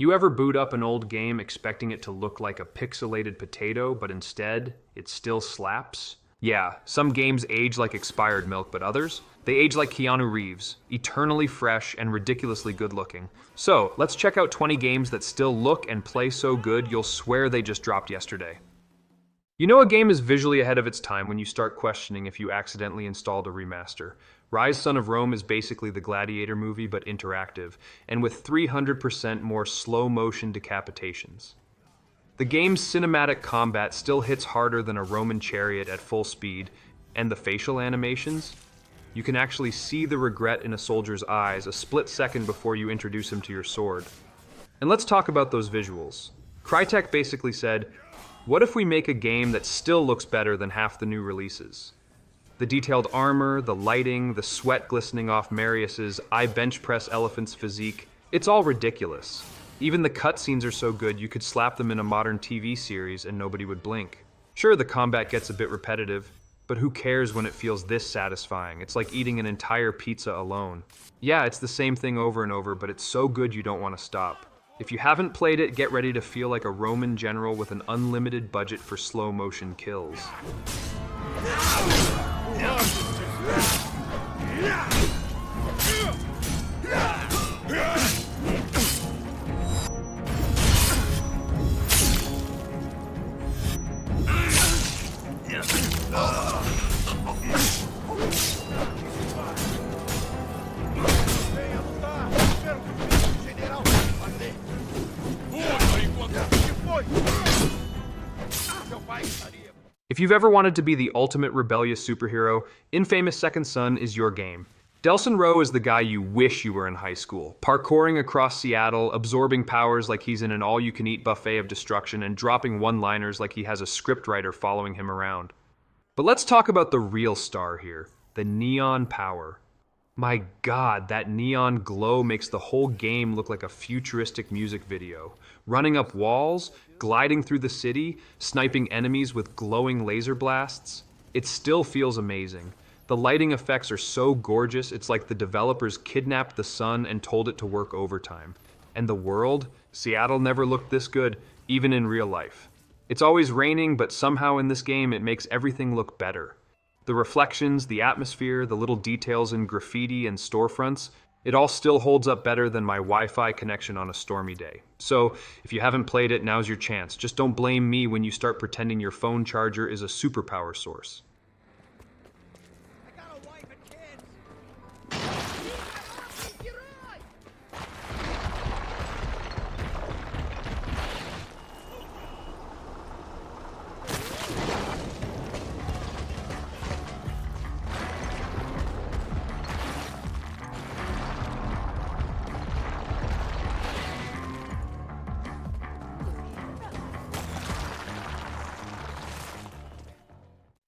You ever boot up an old game expecting it to look like a pixelated potato, but instead, it still slaps? Yeah, some games age like expired milk, but others? They age like Keanu Reeves, eternally fresh and ridiculously good looking. So, let's check out 20 games that still look and play so good you'll swear they just dropped yesterday. You know a game is visually ahead of its time when you start questioning if you accidentally installed a remaster. Ryse Son of Rome is basically the Gladiator movie but interactive, and with 300% more slow-motion decapitations. The game's cinematic combat still hits harder than a Roman chariot at full speed, and the facial animations? You can actually see the regret in a soldier's eyes a split second before you introduce him to your sword. And let's talk about those visuals. Crytek basically said, what if we make a game that still looks better than half the new releases? The detailed armor, the lighting, the sweat glistening off Marius's I bench press elephant's physique, it's all ridiculous. Even the cutscenes are so good you could slap them in a modern TV series and nobody would blink. Sure, the combat gets a bit repetitive, but who cares when it feels this satisfying? It's like eating an entire pizza alone. Yeah, it's the same thing over and over, but it's so good you don't want to stop. If you haven't played it, get ready to feel like a Roman general with an unlimited budget for slow-motion kills. If you've ever wanted to be the ultimate rebellious superhero, Infamous Second Son is your game. Delson Rowe is the guy you wish you were in high school, parkouring across Seattle, absorbing powers like he's in an all-you-can-eat buffet of destruction, and dropping one-liners like he has a scriptwriter following him around. But let's talk about the real star here, the neon power. My God, that neon glow makes the whole game look like a futuristic music video. Running up walls, gliding through the city, sniping enemies with glowing laser blasts. It still feels amazing. The lighting effects are so gorgeous, it's like the developers kidnapped the sun and told it to work overtime. And the world? Seattle never looked this good, even in real life. It's always raining, but somehow in this game it makes everything look better. The reflections, the atmosphere, the little details in graffiti and storefronts, it all still holds up better than my Wi-Fi connection on a stormy day. So, if you haven't played it, now's your chance. Just don't blame me when you start pretending your phone charger is a superpower source. I got a wife and kids.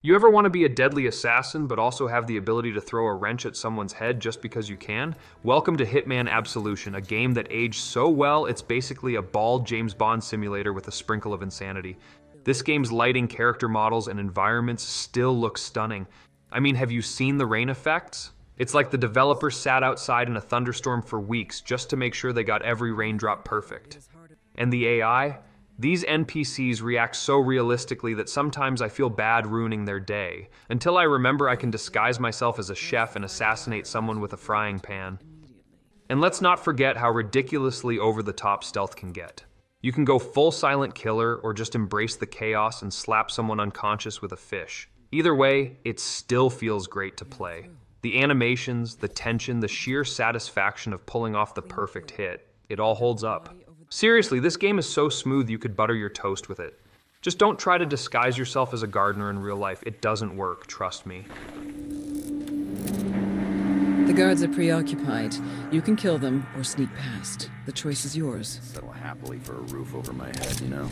You ever want to be a deadly assassin, but also have the ability to throw a wrench at someone's head just because you can? Welcome to Hitman Absolution, a game that aged so well it's basically a bald James Bond simulator with a sprinkle of insanity. This game's lighting, character models, and environments still look stunning. I mean, have you seen the rain effects? It's like the developers sat outside in a thunderstorm for weeks just to make sure they got every raindrop perfect. And the AI? These NPCs react so realistically that sometimes I feel bad ruining their day, until I remember I can disguise myself as a chef and assassinate someone with a frying pan. And let's not forget how ridiculously over-the-top stealth can get. You can go full silent killer or just embrace the chaos and slap someone unconscious with a fish. Either way, it still feels great to play. The animations, the tension, the sheer satisfaction of pulling off the perfect hit, it all holds up. Seriously, this game is so smooth you could butter your toast with it. Just don't try to disguise yourself as a gardener in real life. It doesn't work, trust me. The guards are preoccupied. You can kill them or sneak past. The choice is yours. Settle happily for a roof over my head, you know?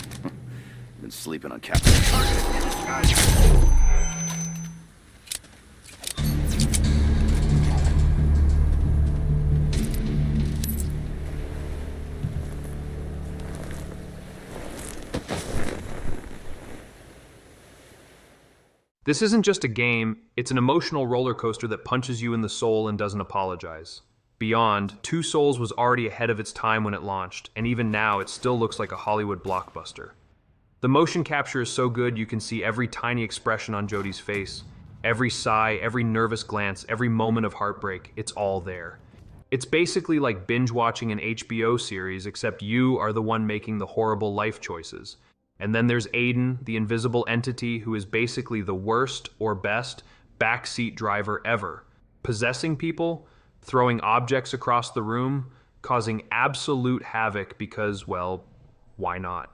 Been sleeping on Captain Target. This isn't just a game, it's an emotional roller coaster that punches you in the soul and doesn't apologize. Beyond, Two Souls was already ahead of its time when it launched, and even now it still looks like a Hollywood blockbuster. The motion capture is so good you can see every tiny expression on Jodie's face. Every sigh, every nervous glance, every moment of heartbreak, it's all there. It's basically like binge-watching an HBO series, except you are the one making the horrible life choices. And then there's Aiden, the invisible entity who is basically the worst or best backseat driver ever. Possessing people, throwing objects across the room, causing absolute havoc because, well, why not?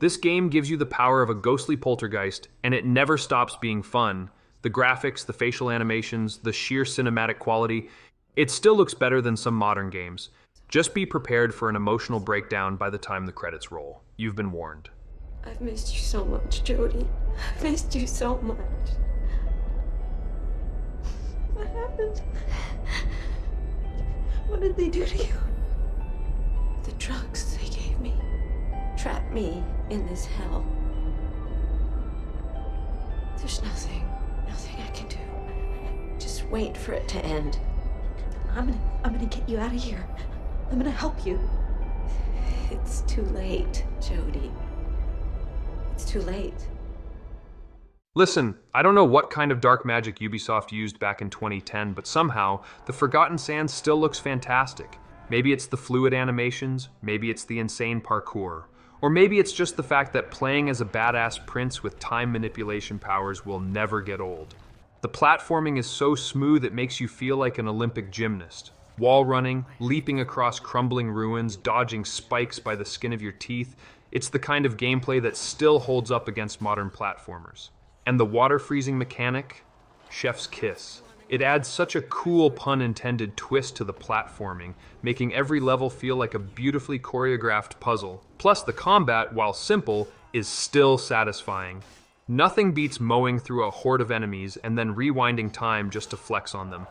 This game gives you the power of a ghostly poltergeist, and it never stops being fun. The graphics, the facial animations, the sheer cinematic quality, it still looks better than some modern games. Just be prepared for an emotional breakdown by the time the credits roll. You've been warned. I've missed you so much, Jodie. I've missed you so much. What happened? What did they do to you? The drugs they gave me trapped me in this hell. There's nothing I can do. Just wait for it to end. I'm gonna get you out of here. I'm gonna help you. It's too late, Jodie. It's too late. Listen, I don't know what kind of dark magic Ubisoft used back in 2010, but somehow, the Forgotten Sands still looks fantastic. Maybe it's the fluid animations, maybe it's the insane parkour, or maybe it's just the fact that playing as a badass prince with time manipulation powers will never get old. The platforming is so smooth it makes you feel like an Olympic gymnast. Wall running, leaping across crumbling ruins, dodging spikes by the skin of your teeth, it's the kind of gameplay that still holds up against modern platformers. And the water freezing mechanic? Chef's kiss. It adds such a cool pun-intended twist to the platforming, making every level feel like a beautifully choreographed puzzle. Plus, the combat, while simple, is still satisfying. Nothing beats mowing through a horde of enemies and then rewinding time just to flex on them.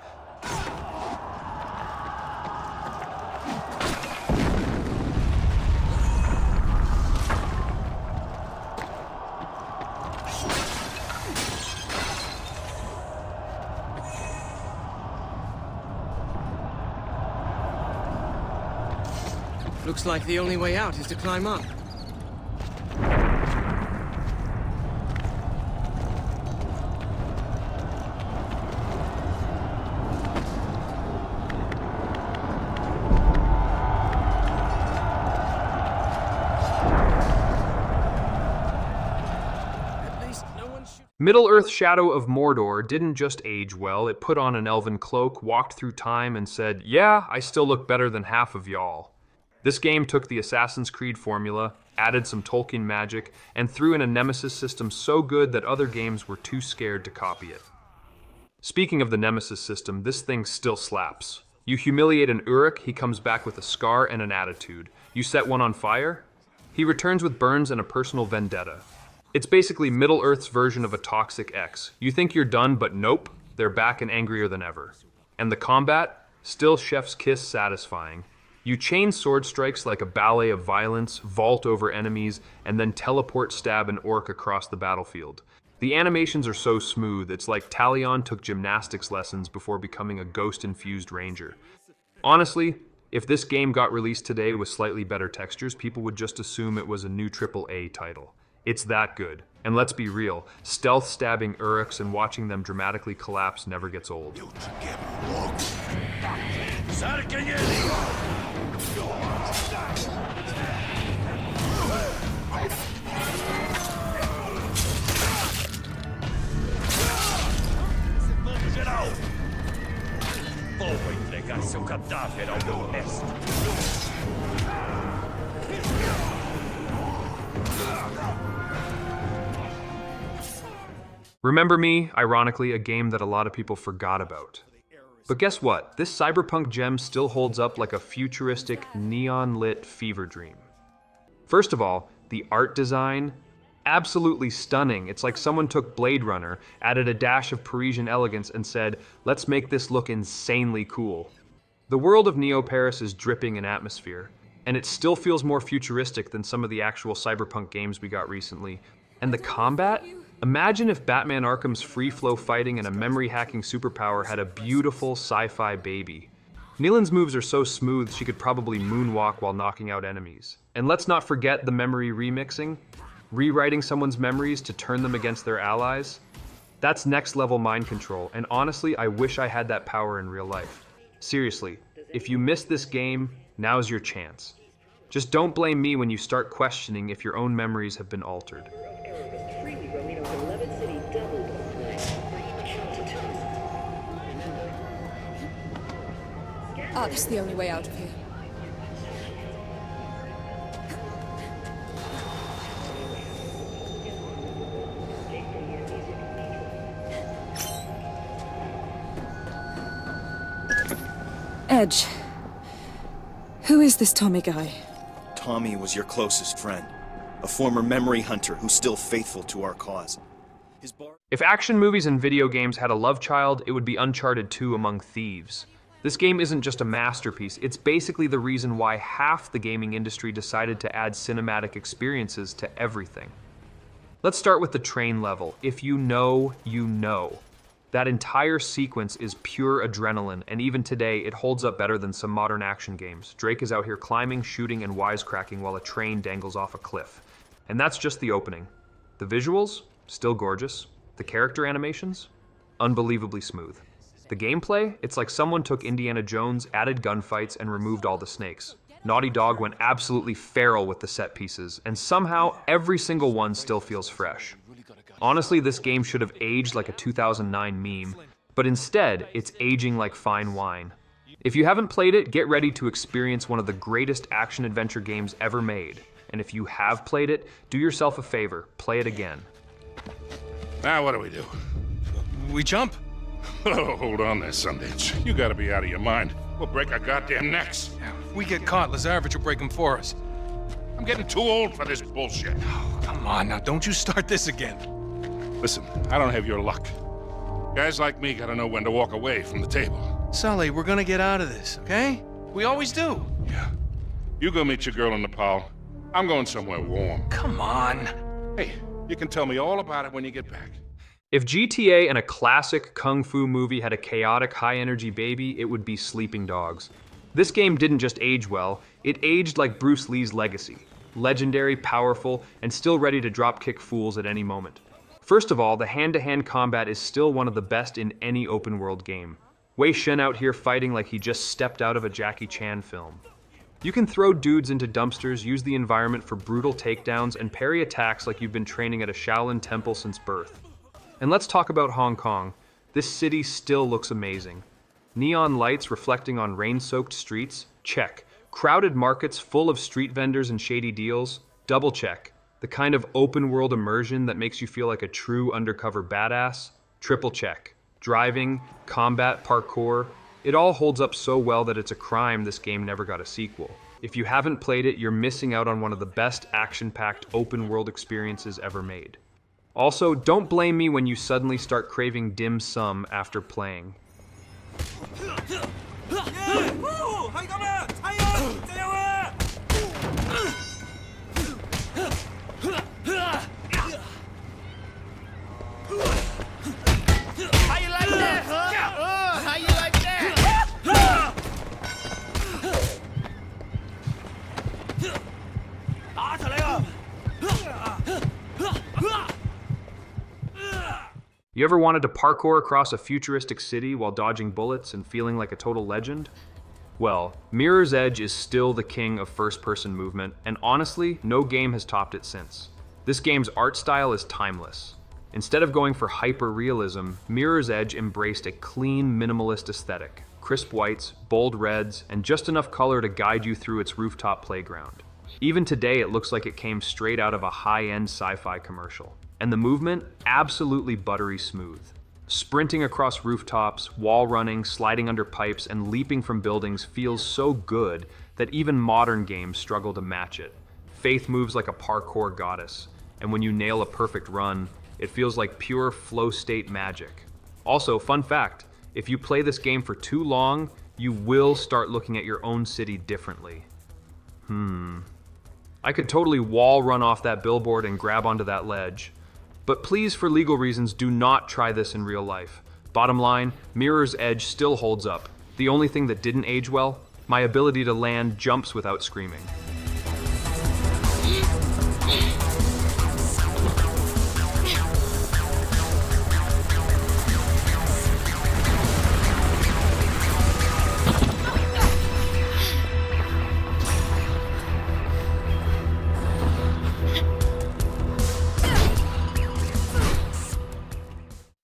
Looks like the only way out is to climb up. Middle-earth Shadow of Mordor didn't just age well, it put on an elven cloak, walked through time, and said, yeah, I still look better than half of y'all. This game took the Assassin's Creed formula, added some Tolkien magic, and threw in a Nemesis system so good that other games were too scared to copy it. Speaking of the Nemesis system, this thing still slaps. You humiliate an Uruk, he comes back with a scar and an attitude. You set one on fire, he returns with burns and a personal vendetta. It's basically Middle-earth's version of a toxic ex. You think you're done, but nope, they're back and angrier than ever. And the combat? Still chef's kiss satisfying. You chain sword strikes like a ballet of violence, vault over enemies, and then teleport stab an orc across the battlefield. The animations are so smooth, it's like Talion took gymnastics lessons before becoming a ghost-infused ranger. Honestly, if this game got released today with slightly better textures, people would just assume it was a new AAA title. It's that good. And let's be real, stealth stabbing Uruks and watching them dramatically collapse never gets old. Vou entregar seu cadáver ao meu mestre. Remember Me, ironically, a game that a lot of people forgot about. But guess what? This cyberpunk gem still holds up like a futuristic, neon-lit fever dream. First of all, the art design, absolutely stunning. It's like someone took Blade Runner, added a dash of Parisian elegance, and said, let's make this look insanely cool. The world of Neo Paris is dripping in atmosphere, and it still feels more futuristic than some of the actual cyberpunk games we got recently. And the combat? Imagine if Batman Arkham's free-flow fighting and a memory-hacking superpower had a beautiful sci-fi baby. Neelan's moves are so smooth she could probably moonwalk while knocking out enemies. And let's not forget the memory remixing, rewriting someone's memories to turn them against their allies. That's next level mind control, and honestly, I wish I had that power in real life. Seriously, if you missed this game, now's your chance. Just don't blame me when you start questioning if your own memories have been altered. Ah, that's the only way out of here. Edge. Who is this Tommy guy? Tommy was your closest friend. A former memory hunter who's still faithful to our cause. If action movies and video games had a love child, it would be Uncharted 2 Among Thieves. This game isn't just a masterpiece, it's basically the reason why half the gaming industry decided to add cinematic experiences to everything. Let's start with the train level. If you know, you know. That entire sequence is pure adrenaline, and even today, it holds up better than some modern action games. Drake is out here climbing, shooting, and wisecracking while a train dangles off a cliff. And that's just the opening. The visuals? Still gorgeous. The character animations? Unbelievably smooth. The gameplay? It's like someone took Indiana Jones, added gunfights, and removed all the snakes. Naughty Dog went absolutely feral with the set pieces, and somehow every single one still feels fresh. Honestly, this game should have aged like a 2009 meme, but instead, it's aging like fine wine. If you haven't played it, get ready to experience one of the greatest action-adventure games ever made. And if you have played it, do yourself a favor, play it again. Now what do? We jump? Oh, hold on there, Sundance. You gotta be out of your mind. We'll break our goddamn necks. If we get caught, Lazarevich will break them for us. I'm getting too old for this bullshit. Oh, come on, now don't you start this again. Listen, I don't have your luck. Guys like me gotta know when to walk away from the table. Sully, we're gonna get out of this, okay? We always do. Yeah. You go meet your girl in Nepal. I'm going somewhere warm. Come on. Hey, you can tell me all about it when you get back. If GTA and a classic kung fu movie had a chaotic, high-energy baby, it would be Sleeping Dogs. This game didn't just age well, it aged like Bruce Lee's legacy. Legendary, powerful, and still ready to drop-kick fools at any moment. First of all, the hand-to-hand combat is still one of the best in any open-world game. Wei Shen out here fighting like he just stepped out of a Jackie Chan film. You can throw dudes into dumpsters, use the environment for brutal takedowns, and parry attacks like you've been training at a Shaolin temple since birth. And let's talk about Hong Kong. This city still looks amazing. Neon lights reflecting on rain-soaked streets? Check. Crowded markets full of street vendors and shady deals? Double check. The kind of open-world immersion that makes you feel like a true undercover badass? Triple check. Driving, combat, parkour, it all holds up so well that it's a crime this game never got a sequel. If you haven't played it, you're missing out on one of the best action-packed open-world experiences ever made. Also, don't blame me when you suddenly start craving dim sum after playing. You ever wanted to parkour across a futuristic city while dodging bullets and feeling like a total legend? Well, Mirror's Edge is still the king of first-person movement, and honestly, no game has topped it since. This game's art style is timeless. Instead of going for hyper-realism, Mirror's Edge embraced a clean, minimalist aesthetic. Crisp whites, bold reds, and just enough color to guide you through its rooftop playground. Even today, it looks like it came straight out of a high-end sci-fi commercial. And the movement, absolutely buttery smooth. Sprinting across rooftops, wall running, sliding under pipes, and leaping from buildings feels so good that even modern games struggle to match it. Faith moves like a parkour goddess, and when you nail a perfect run, it feels like pure flow state magic. Also, fun fact, if you play this game for too long, you will start looking at your own city differently. I could totally wall run off that billboard and grab onto that ledge. But please, for legal reasons, do not try this in real life. Bottom line, Mirror's Edge still holds up. The only thing that didn't age well? My ability to land jumps without screaming.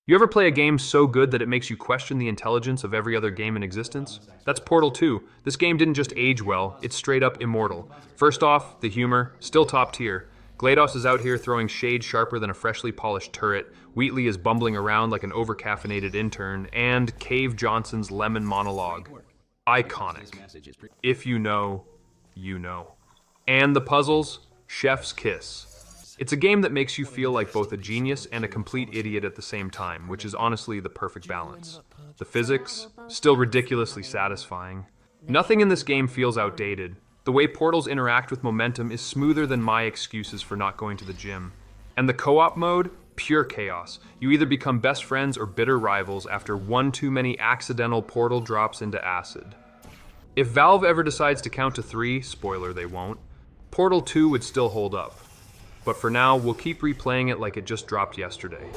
You ever play a game so good that it makes you question the intelligence of every other game in existence? That's Portal 2. This game didn't just age well, it's straight up immortal. First off, the humor, still top tier. GLaDOS is out here throwing shade sharper than a freshly polished turret, Wheatley is bumbling around like an over-caffeinated intern, and Cave Johnson's lemon monologue. Iconic. If you know, you know. And the puzzles, chef's kiss. It's a game that makes you feel like both a genius and a complete idiot at the same time, which is honestly the perfect balance. The physics, still ridiculously satisfying. Nothing in this game feels outdated. The way portals interact with momentum is smoother than my excuses for not going to the gym. And the co-op mode, pure chaos. You either become best friends or bitter rivals after one too many accidental portal drops into acid. If Valve ever decides to count to 3, spoiler they won't, Portal 2 would still hold up. But for now, we'll keep replaying it like it just dropped yesterday.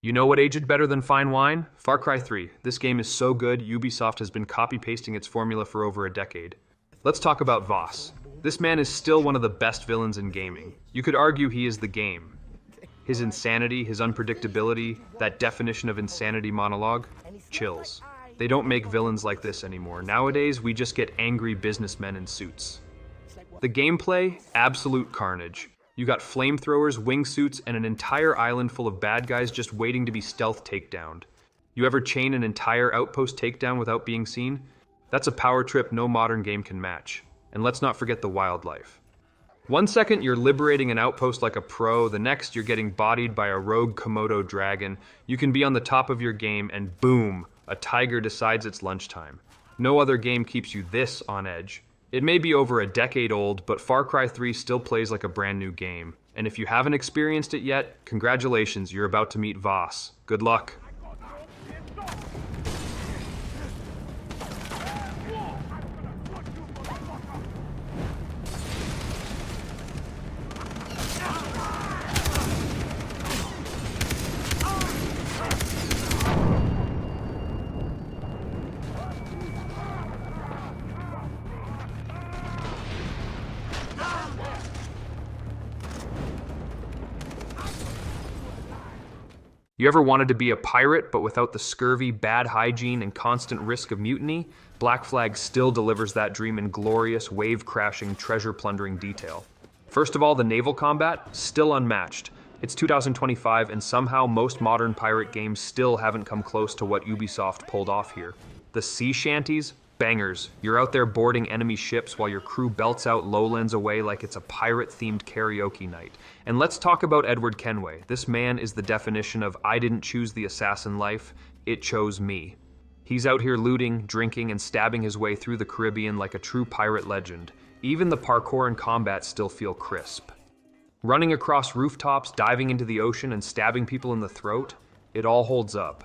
You know what aged better than fine wine? Far Cry 3. This game is so good, Ubisoft has been copy-pasting its formula for over a decade. Let's talk about Voss. This man is still one of the best villains in gaming. You could argue he is the game. His insanity, his unpredictability, that definition of insanity monologue, chills. They don't make villains like this anymore. Nowadays, we just get angry businessmen in suits. The gameplay, absolute carnage. You got flamethrowers, wingsuits, and an entire island full of bad guys just waiting to be stealth takedowned. You ever chain an entire outpost takedown without being seen? That's a power trip no modern game can match. And let's not forget the wildlife. One second you're liberating an outpost like a pro, the next you're getting bodied by a rogue Komodo dragon. You can be on the top of your game and boom, a tiger decides it's lunchtime. No other game keeps you this on edge. It may be over a decade old, but Far Cry 3 still plays like a brand new game. And if you haven't experienced it yet, congratulations, you're about to meet Voss. Good luck. You ever wanted to be a pirate, but without the scurvy, bad hygiene, and constant risk of mutiny? Black Flag still delivers that dream in glorious, wave-crashing, treasure-plundering detail. First of all, the naval combat, still unmatched. It's 2025, and somehow most modern pirate games still haven't come close to what Ubisoft pulled off here. The sea shanties? Bangers. You're out there boarding enemy ships while your crew belts out Lowlands away like it's a pirate-themed karaoke night. And let's talk about Edward Kenway. This man is the definition of I didn't choose the assassin life, it chose me. He's out here looting, drinking, and stabbing his way through the Caribbean like a true pirate legend. Even the parkour and combat still feel crisp. Running across rooftops, diving into the ocean, and stabbing people in the throat, it all holds up.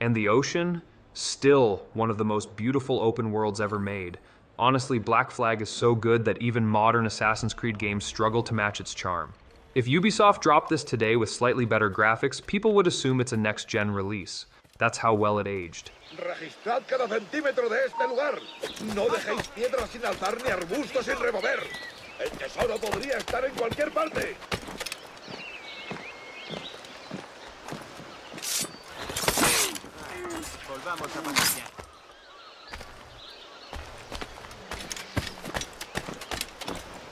And the ocean? Still one of the most beautiful open worlds ever made. Honestly, Black Flag is so good that even modern Assassin's Creed games struggle to match its charm. If Ubisoft dropped this today with slightly better graphics, people would assume it's a next-gen release. That's how well it aged. Registrad cada centímetro de este lugar. No dejéis piedras sin alzar ni arbustos sin remover. El tesoro podría estar en cualquier parte. Volvamos a patrullar.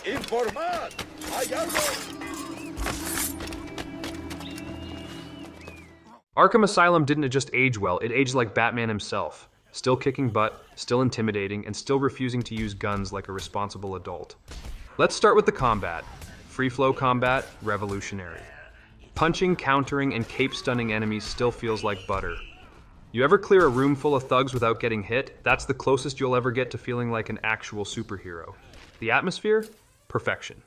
¡Informad! ¡Hay algo! Arkham Asylum didn't just age well, it aged like Batman himself. Still kicking butt, still intimidating, and still refusing to use guns like a responsible adult. Let's start with the combat. Free flow combat, revolutionary. Punching, countering, and cape-stunning enemies still feels like butter. You ever clear a room full of thugs without getting hit? That's the closest you'll ever get to feeling like an actual superhero. The atmosphere? Perfection.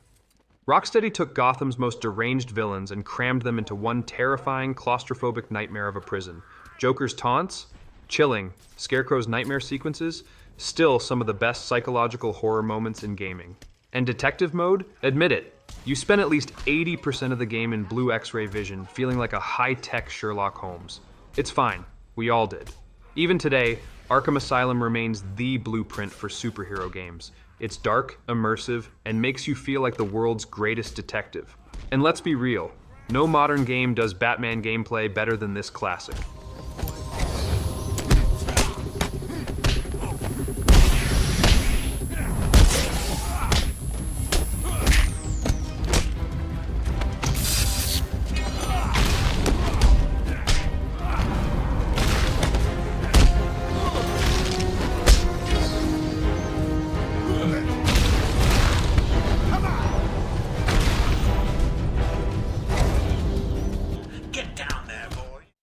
Rocksteady took Gotham's most deranged villains and crammed them into one terrifying, claustrophobic nightmare of a prison. Joker's taunts? Chilling. Scarecrow's nightmare sequences? Still some of the best psychological horror moments in gaming. And detective mode? Admit it. You spent at least 80% of the game in blue X-ray vision, feeling like a high-tech Sherlock Holmes. It's fine. We all did. Even today, Arkham Asylum remains the blueprint for superhero games. It's dark, immersive, and makes you feel like the world's greatest detective. And let's be real, no modern game does Batman gameplay better than this classic.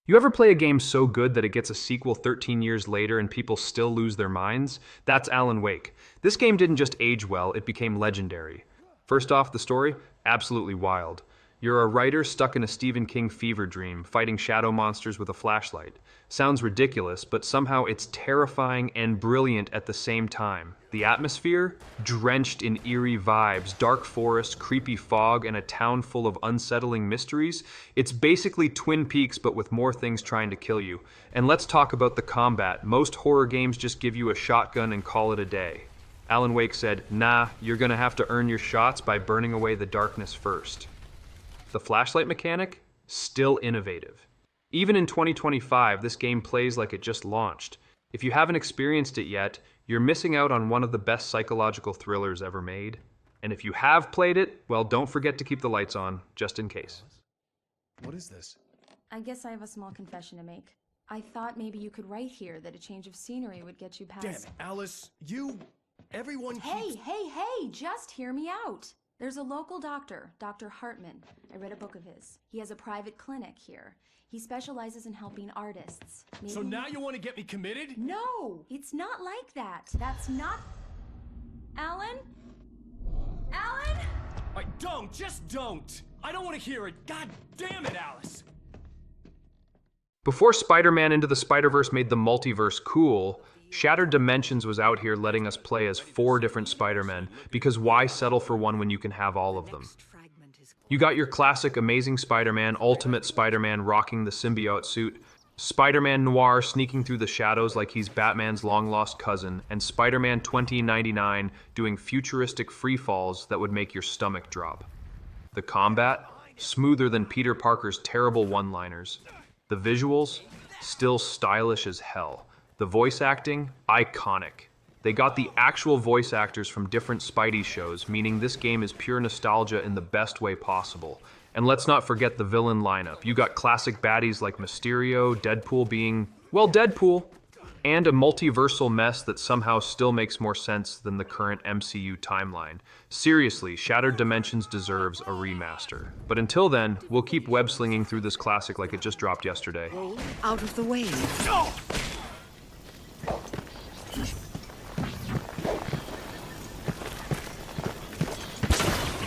You ever play a game so good that it gets a sequel 13 years later and people still lose their minds? That's Alan Wake. This game didn't just age well, it became legendary. First off, the story? Absolutely wild. You're a writer stuck in a Stephen King fever dream, fighting shadow monsters with a flashlight. Sounds ridiculous, but somehow it's terrifying and brilliant at the same time. The atmosphere? Drenched in eerie vibes, dark forest, creepy fog, and a town full of unsettling mysteries. It's basically Twin Peaks, but with more things trying to kill you. And let's talk about the combat. Most horror games just give you a shotgun and call it a day. Alan Wake said, nah, you're gonna have to earn your shots by burning away the darkness first. The flashlight mechanic? Still innovative. Even in 2025, this game plays like it just launched. If you haven't experienced it yet, you're missing out on one of the best psychological thrillers ever made. And if you have played it, well, don't forget to keep the lights on, just in case. What is this? I guess I have a small confession to make. I thought maybe you could write here that a change of scenery would get you past— Damn it, Alice, everyone keeps— Hey, just hear me out. There's a local doctor, Dr. Hartman. I read a book of his. He has a private clinic here. He specializes in helping artists. So now you want to get me committed? No, it's not like that. That's not— Alan? Alan? Just don't. I don't want to hear it. God damn it, Alice. Before Spider-Man Into the Spider-Verse made the multiverse cool, Shattered Dimensions was out here letting us play as 4 different Spider-Men, because why settle for one when you can have all of them? You got your classic Amazing Spider-Man, Ultimate Spider-Man rocking the symbiote suit, Spider-Man Noir sneaking through the shadows like he's Batman's long-lost cousin, and Spider-Man 2099 doing futuristic free falls that would make your stomach drop. The combat? Smoother than Peter Parker's terrible one-liners. The visuals? Still stylish as hell. The voice acting? Iconic. They got the actual voice actors from different Spidey shows, meaning this game is pure nostalgia in the best way possible. And let's not forget the villain lineup. You got classic baddies like Mysterio, Deadpool being, well, Deadpool, and a multiversal mess that somehow still makes more sense than the current MCU timeline. Seriously, Shattered Dimensions deserves a remaster. But until then, we'll keep web-slinging through this classic like it just dropped yesterday. Out of the way.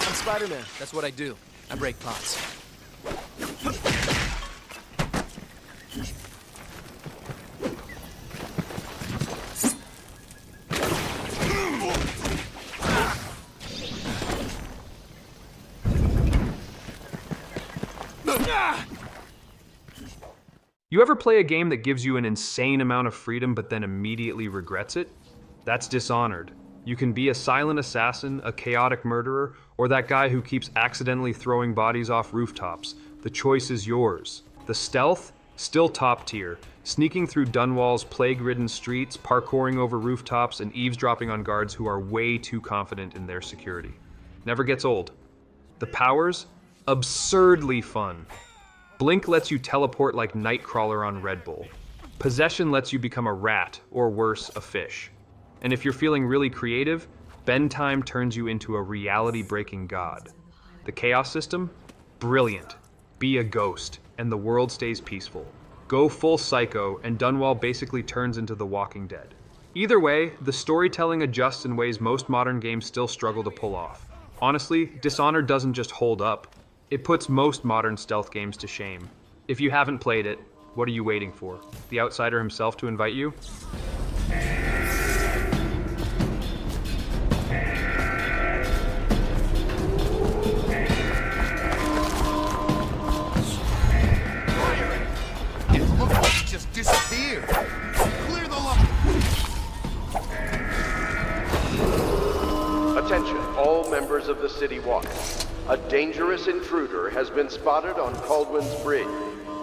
I'm Spider-Man. That's what I do. I break pots. You ever play a game that gives you an insane amount of freedom but then immediately regrets it? That's Dishonored. You can be a silent assassin, a chaotic murderer, or that guy who keeps accidentally throwing bodies off rooftops. The choice is yours. The stealth? Still top tier. Sneaking through Dunwall's plague-ridden streets, parkouring over rooftops, and eavesdropping on guards who are way too confident in their security. Never gets old. The powers? Absurdly fun. Blink lets you teleport like Nightcrawler on Red Bull. Possession lets you become a rat, or worse, a fish. And if you're feeling really creative, Bend Time turns you into a reality-breaking god. The chaos system? Brilliant. Be a ghost, and the world stays peaceful. Go full psycho, and Dunwall basically turns into The Walking Dead. Either way, the storytelling adjusts in ways most modern games still struggle to pull off. Honestly, Dishonored doesn't just hold up. It puts most modern stealth games to shame. If you haven't played it, what are you waiting for? The outsider himself to invite you? It looks like he just disappeared. Clear the line. Attention, all members of the City Watch. A dangerous intruder has been spotted on Caldwell's Bridge,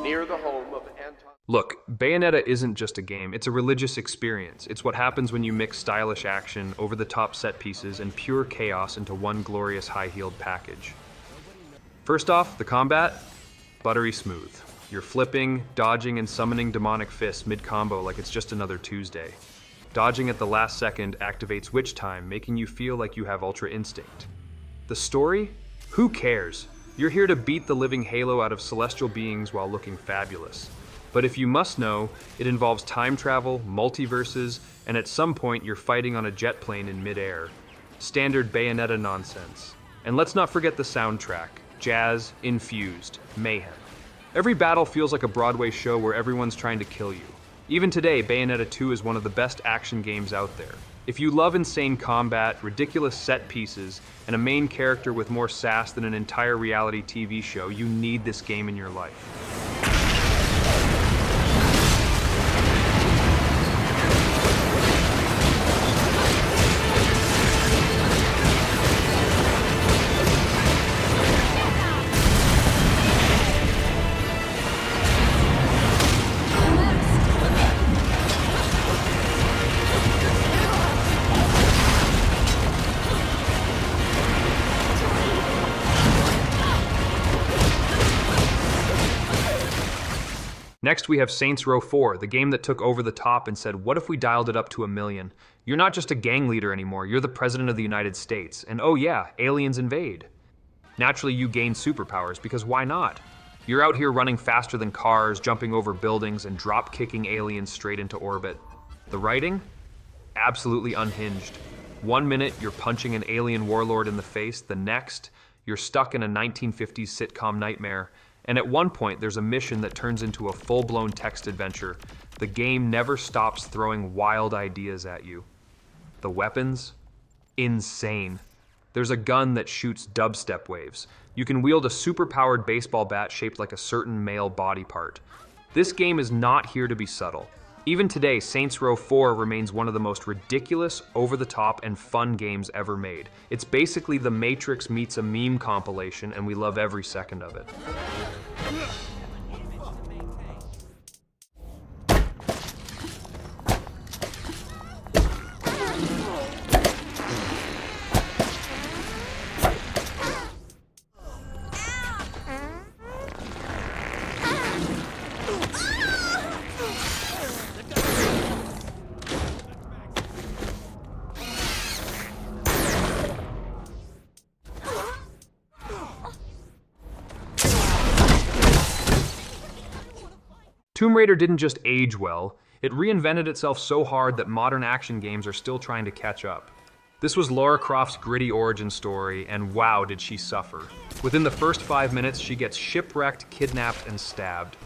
near the home of Anton... Look, Bayonetta isn't just a game, it's a religious experience. It's what happens when you mix stylish action, over-the-top set pieces, and pure chaos into one glorious high-heeled package. First off, the combat? Buttery smooth. You're flipping, dodging, and summoning demonic fists mid-combo like it's just another Tuesday. Dodging at the last second activates Witch Time, making you feel like you have Ultra Instinct. The story? Who cares? You're here to beat the living halo out of celestial beings while looking fabulous. But if you must know, it involves time travel, multiverses, and at some point you're fighting on a jet plane in midair. Standard Bayonetta nonsense. And let's not forget the soundtrack. Jazz, infused, mayhem. Every battle feels like a Broadway show where everyone's trying to kill you. Even today, Bayonetta 2 is one of the best action games out there. If you love insane combat, ridiculous set pieces, and a main character with more sass than an entire reality TV show, you need this game in your life. Next, we have Saints Row 4, the game that took over the top and said, what if we dialed it up to 1 million? You're not just a gang leader anymore, you're the president of the United States. And oh yeah, aliens invade. Naturally, you gain superpowers, because why not? You're out here running faster than cars, jumping over buildings, and drop-kicking aliens straight into orbit. The writing? Absolutely unhinged. 1 minute, you're punching an alien warlord in the face, the next, you're stuck in a 1950s sitcom nightmare. And at one point, there's a mission that turns into a full-blown text adventure. The game never stops throwing wild ideas at you. The weapons? Insane. There's a gun that shoots dubstep waves. You can wield a super-powered baseball bat shaped like a certain male body part. This game is not here to be subtle. Even today, Saints Row 4 remains one of the most ridiculous, over-the-top, and fun games ever made. It's basically The Matrix meets a meme compilation, and we love every second of it. Tomb Raider didn't just age well, it reinvented itself so hard that modern action games are still trying to catch up. This was Lara Croft's gritty origin story, and wow did she suffer. Within the first 5 minutes, she gets shipwrecked, kidnapped, and stabbed.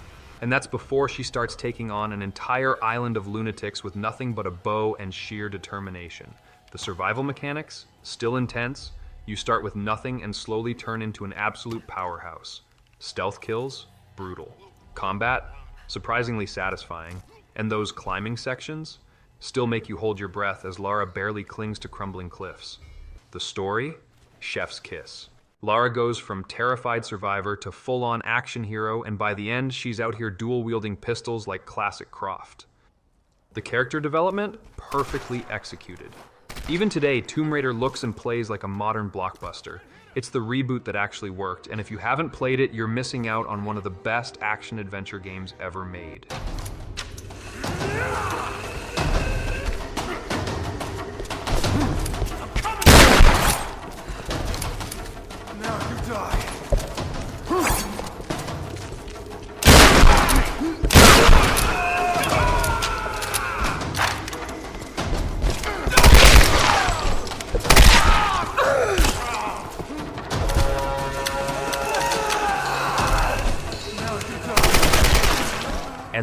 And that's before she starts taking on an entire island of lunatics with nothing but a bow and sheer determination. The survival mechanics? Still intense. You start with nothing and slowly turn into an absolute powerhouse. Stealth kills? Brutal. Combat? Surprisingly satisfying. And those climbing sections? Still make you hold your breath as Lara barely clings to crumbling cliffs. The story? Chef's kiss. Lara goes from terrified survivor to full-on action hero, and by the end, she's out here dual-wielding pistols like classic Croft. The character development? Perfectly executed. Even today, Tomb Raider looks and plays like a modern blockbuster. It's the reboot that actually worked, and if you haven't played it, you're missing out on one of the best action-adventure games ever made.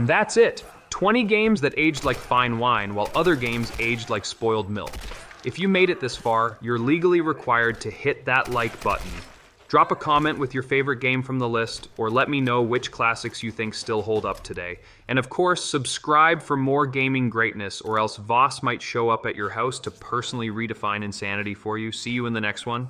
And that's it. 20 games that aged like fine wine, while other games aged like spoiled milk. If you made it this far, you're legally required to hit that like button. Drop a comment with your favorite game from the list, or let me know which classics you think still hold up today. And of course, subscribe for more gaming greatness, or else Voss might show up at your house to personally redefine insanity for you. See you in the next one.